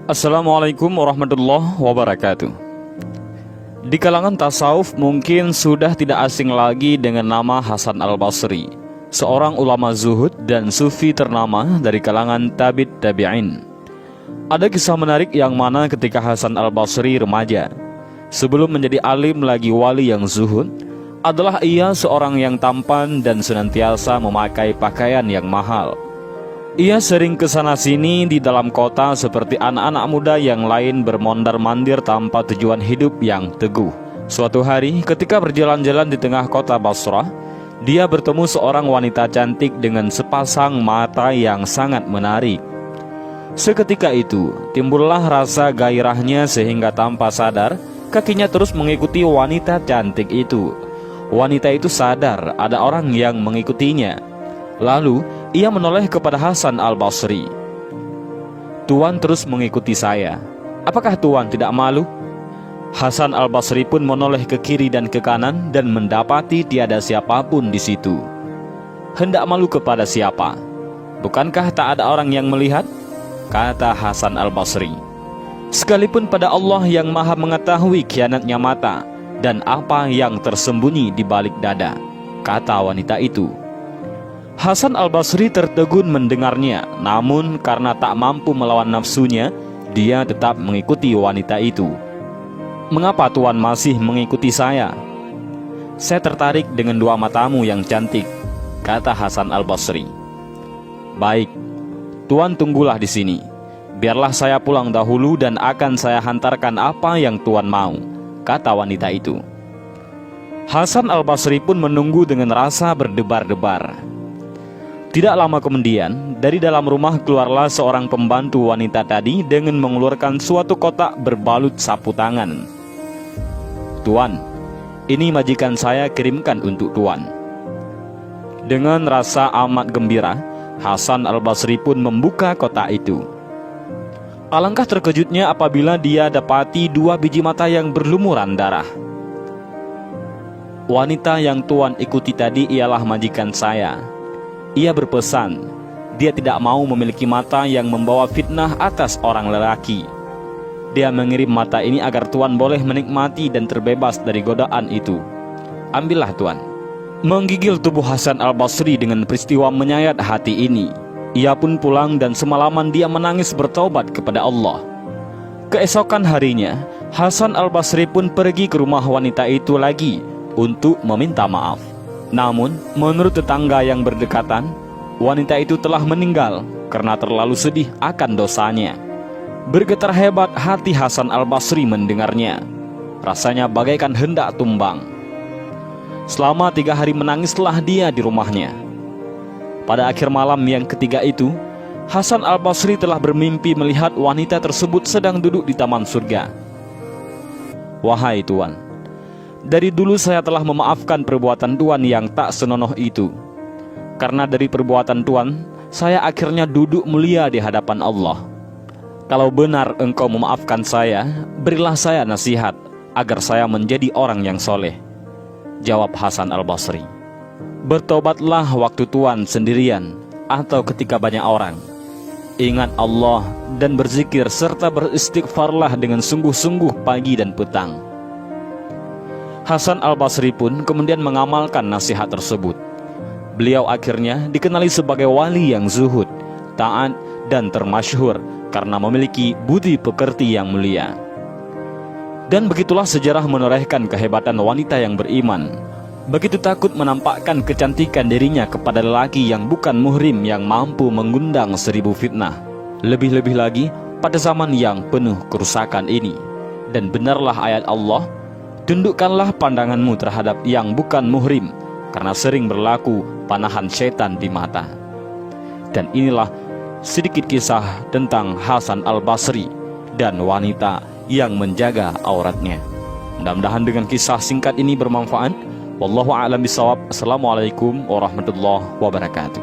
Assalamualaikum warahmatullahi wabarakatuh. Di kalangan tasawuf mungkin sudah tidak asing lagi dengan nama Hasan Al-Basri, seorang ulama zuhud dan sufi ternama dari kalangan tabi'in. Ada kisah menarik yang mana ketika Hasan Al-Basri remaja, sebelum menjadi alim lagi wali yang zuhud, adalah ia seorang yang tampan dan senantiasa memakai pakaian yang mahal. Ia sering kesana sini di dalam kota seperti anak-anak muda yang lain bermondar-mandir tanpa tujuan hidup yang teguh. Suatu hari ketika berjalan-jalan di tengah kota Basrah, dia bertemu seorang wanita cantik dengan sepasang mata yang sangat menarik. Seketika itu timbullah rasa gairahnya sehingga tanpa sadar kakinya terus mengikuti wanita cantik itu. Wanita itu sadar ada orang yang mengikutinya. Lalu ia menoleh kepada Hasan Al-Basri. "Tuan terus mengikuti saya. Apakah Tuan tidak malu?" Hasan Al-Basri pun menoleh ke kiri dan ke kanan dan mendapati tiada siapapun di situ. "Hendak malu kepada siapa? Bukankah tak ada orang yang melihat?" kata Hasan Al-Basri. "Sekalipun pada Allah yang maha mengetahui khianatnya mata dan apa yang tersembunyi di balik dada," kata wanita itu. Hasan Al-Basri tertegun mendengarnya, namun karena tak mampu melawan nafsunya, dia tetap mengikuti wanita itu. "Mengapa Tuan masih mengikuti saya?" "Saya tertarik dengan dua matamu yang cantik," kata Hasan Al-Basri. "Baik, Tuan tunggulah di sini. Biarlah saya pulang dahulu dan akan saya hantarkan apa yang Tuan mau," kata wanita itu. Hasan Al-Basri pun menunggu dengan rasa berdebar-debar. Tidak lama kemudian, dari dalam rumah keluarlah seorang pembantu wanita tadi dengan mengeluarkan suatu kotak berbalut sapu tangan. "Tuan, ini majikan saya kirimkan untuk Tuan." Dengan rasa amat gembira, Hasan Al-Basri pun membuka kotak itu. Alangkah terkejutnya apabila dia dapati dua biji mata yang berlumuran darah. "Wanita yang Tuan ikuti tadi ialah majikan saya. Ia berpesan, dia tidak mau memiliki mata yang membawa fitnah atas orang lelaki. Dia mengirim mata ini agar Tuan boleh menikmati dan terbebas dari godaan itu. Ambillah Tuan." Menggigil tubuh Hasan Al-Basri dengan peristiwa menyayat hati ini. Ia pun pulang dan semalaman dia menangis bertaubat kepada Allah. Keesokan harinya, Hasan Al-Basri pun pergi ke rumah wanita itu lagi untuk meminta maaf. Namun, menurut tetangga yang berdekatan, wanita itu telah meninggal karena terlalu sedih akan dosanya. Bergetar hebat hati Hasan Al-Basri mendengarnya. Rasanya bagaikan hendak tumbang. Selama 3 hari menangislah dia di rumahnya. Pada akhir malam yang ketiga itu, Hasan Al-Basri telah bermimpi melihat wanita tersebut sedang duduk di taman surga. "Wahai Tuan, dari dulu saya telah memaafkan perbuatan Tuan yang tak senonoh itu. Karena dari perbuatan Tuan, saya akhirnya duduk mulia di hadapan Allah. Kalau benar engkau memaafkan saya, berilah saya nasihat agar saya menjadi orang yang soleh," jawab Hasan Al-Basri. "Bertobatlah waktu Tuan sendirian atau ketika banyak orang. Ingat Allah dan berzikir serta beristighfarlah dengan sungguh-sungguh pagi dan petang." Hasan Al-Basri pun kemudian mengamalkan nasihat tersebut. Beliau akhirnya dikenali sebagai wali yang zuhud, taat, dan termasyhur karena memiliki budi pekerti yang mulia. Dan begitulah sejarah menorehkan kehebatan wanita yang beriman. Begitu takut menampakkan kecantikan dirinya kepada lelaki yang bukan muhrim yang mampu mengundang 1000 fitnah. Lebih-lebih lagi pada zaman yang penuh kerusakan ini. Dan benarlah ayat Allah, "Tundukkanlah pandanganmu terhadap yang bukan muhrim, karena sering berlaku panahan setan di mata." Dan inilah sedikit kisah tentang Hasan Al-Basri dan wanita yang menjaga auratnya. Mudah-mudahan dengan kisah singkat ini bermanfaat. Wallahu a'lam bishawab. Assalamualaikum warahmatullahi wabarakatuh.